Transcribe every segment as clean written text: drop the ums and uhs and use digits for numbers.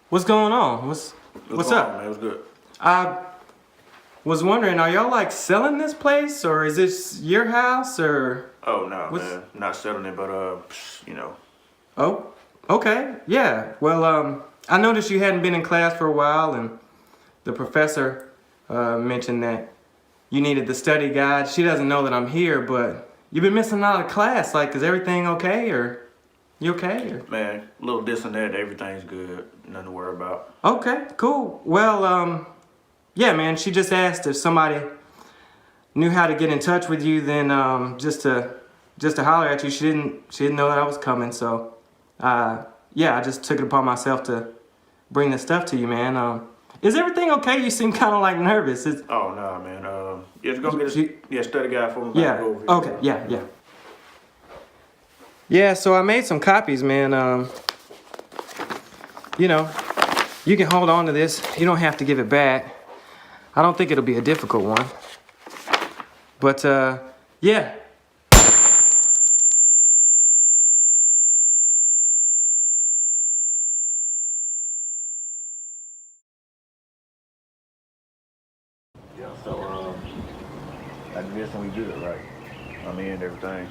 What's going on? What's What's up? on, man? What's good? I was wondering, are y'all like selling this place, or is this your house, or? Oh no, What's- man. Not selling it, but you know. Oh, okay, yeah. Well, I noticed you hadn't been in class for a while, and the professor mentioned that you needed the study guide. She doesn't know that I'm here, but you've been missing out of class. Like, is everything okay, or you okay? Or? Man, a little this and that, everything's good. Nothing to worry about. Okay, cool. Well, yeah, man. She just asked if somebody knew how to get in touch with you, then just to holler at you. She didn't know that I was coming, so yeah, I just took it upon myself to bring this stuff to you, man. Is everything okay? You seem kind of like nervous. Oh no, man. Yeah, just go get a study guide for me. Yeah. Go over here. Okay. Yeah. Yeah. So I made some copies, man. You know, you can hold on to this. You don't have to give it back. I don't think it'll be a difficult one. But yeah. Yeah. So I guess we good, right? I'm in everything.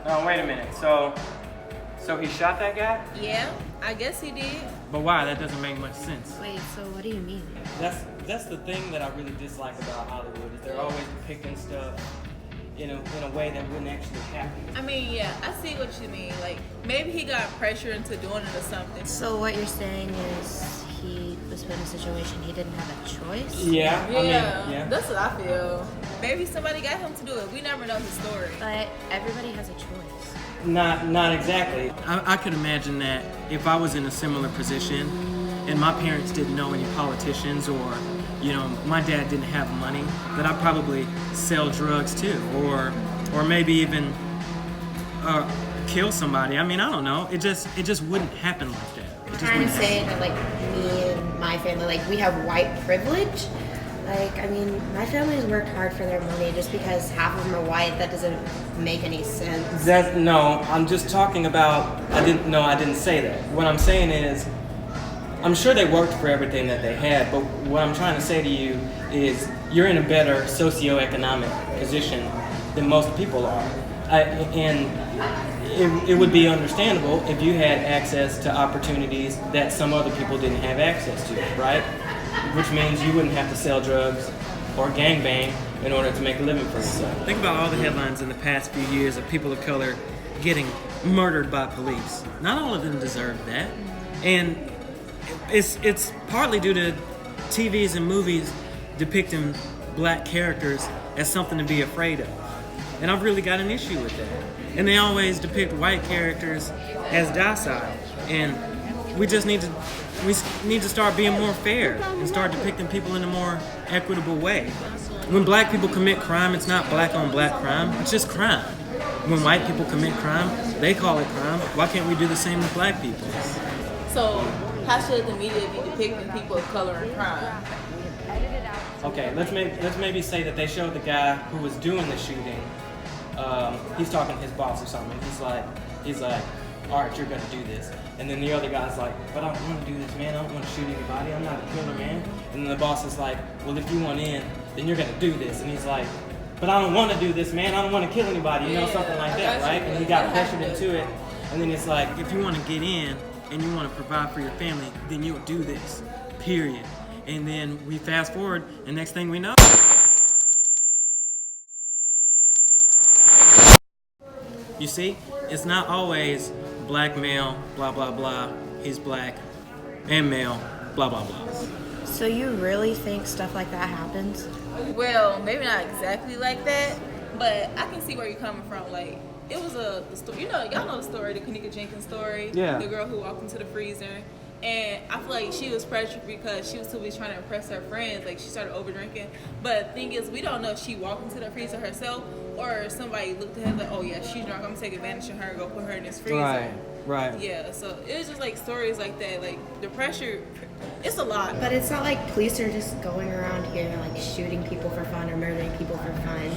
No, wait a minute. So he shot that guy? Yeah, I guess he did. But why? That doesn't make much sense. Wait, so what do you mean? That's the thing that I really dislike about Hollywood is they're always depicting stuff in a way that wouldn't actually happen. I mean, yeah, I see what you mean. Like, maybe he got pressure into doing it or something. So what you're saying is he was put in a situation he didn't have a choice? Yeah, Yeah, I mean, yeah. that's what I feel. Maybe somebody got him to do it. We never know his story. But everybody has a choice. Not exactly. I could imagine that if I was in a similar position and my parents didn't know any politicians or, you know, my dad didn't have money, that I'd probably sell drugs too, or maybe even kill somebody. I mean, I don't know. It just wouldn't happen like that. It just Trying to wouldn't say happen. that like me and my family, like we have white privilege. Like, I mean, my family's worked hard for their money. Just because half of them are white, that doesn't make any sense. No, I'm just talking about. I didn't say that. What I'm saying is, I'm sure they worked for everything that they had, but what I'm trying to say to you is, you're in a better socioeconomic position than most people are, and it would be understandable if you had access to opportunities that some other people didn't have access to, right? Which means you wouldn't have to sell drugs or gangbang in order to make a living for yourself. Think about all the headlines in the past few years of people of color getting murdered by police. Not all of them deserve that. And it's partly due to TVs and movies depicting black characters as something to be afraid of. And I've really got an issue with that. And they always depict white characters as docile. And we need to start being more fair and start depicting people in a more equitable way. When black people commit crime, it's not black on black crime, it's just crime. When white people commit crime, they call it crime. Why can't we do the same with black people? So, how should the media be depicting people of color in crime? Okay, let's maybe say that they showed the guy who was doing the shooting. He's talking to his boss or something. He's like, all right, you're gonna do this. And then the other guy's like, but I don't want to do this, man. I don't want to shoot anybody. I'm not a killer, man. And then the boss is like, well, if you want in, then you're gonna do this. And he's like, but I don't want to do this, man. I don't want to kill anybody. You know, something like that, right? And he got pressured into it. And then it's like, if you want to get in and you want to provide for your family, then you'll do this, period. And then we fast forward, and next thing we know, you see, it's not always black male, blah, blah, blah, he's black, and male, blah, blah, blah. So you really think stuff like that happens? Well, maybe not exactly like that, but I can see where you're coming from. Like, it was the story, you know, y'all know the story, the Kanika Jenkins story. Yeah. The girl who walked into the freezer. And I feel like she was pressured because she was too busy trying to impress her friends. Like, she started over drinking. But the thing is, we don't know if she walked into the freezer herself or somebody looked at her like, oh yeah, she's drunk, I'm gonna take advantage of her and go put her in this freezer. Right. Yeah, so it was just like stories like that. Like, the pressure, it's a lot. But it's not like police are just going around here like shooting people for fun or murdering people for fun.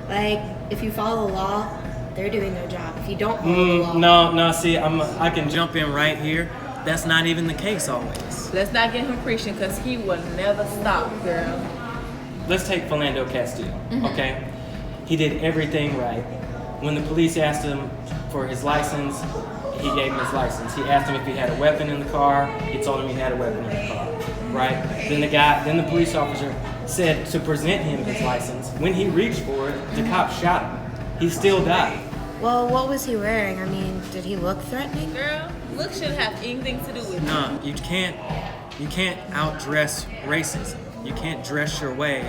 Like, if you follow the law, they're doing their job. If you don't follow the law, No. See, I can jump in right here. That's not even the case always. Let's not get him preaching because he will never stop, girl. Let's take Philando Castile, okay? He did everything right. When the police asked him for his license, he gave him his license. He asked him if he had a weapon in the car. He told him he had a weapon in the car, right? Then the police officer said to present him his license. When he reached for it, the cop shot him. He still died. well, what was he wearing? I mean, did he look threatening? Girl, look shouldn't have anything to do with it. No, you can't outdress racism. You can't dress your way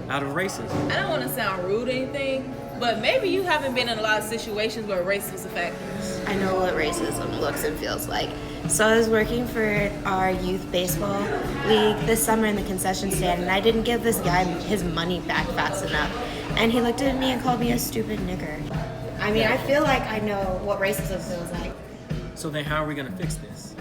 out of racism. I don't want to sound rude or anything, but maybe you haven't been in a lot of situations where race was a factor. I know what racism looks and feels like. So I was working for our youth baseball league this summer in the concession stand, and I didn't give this guy his money back fast enough. And he looked at me and called me a stupid nigger. I mean, I feel like I know what racism feels like. So then how are we gonna fix this?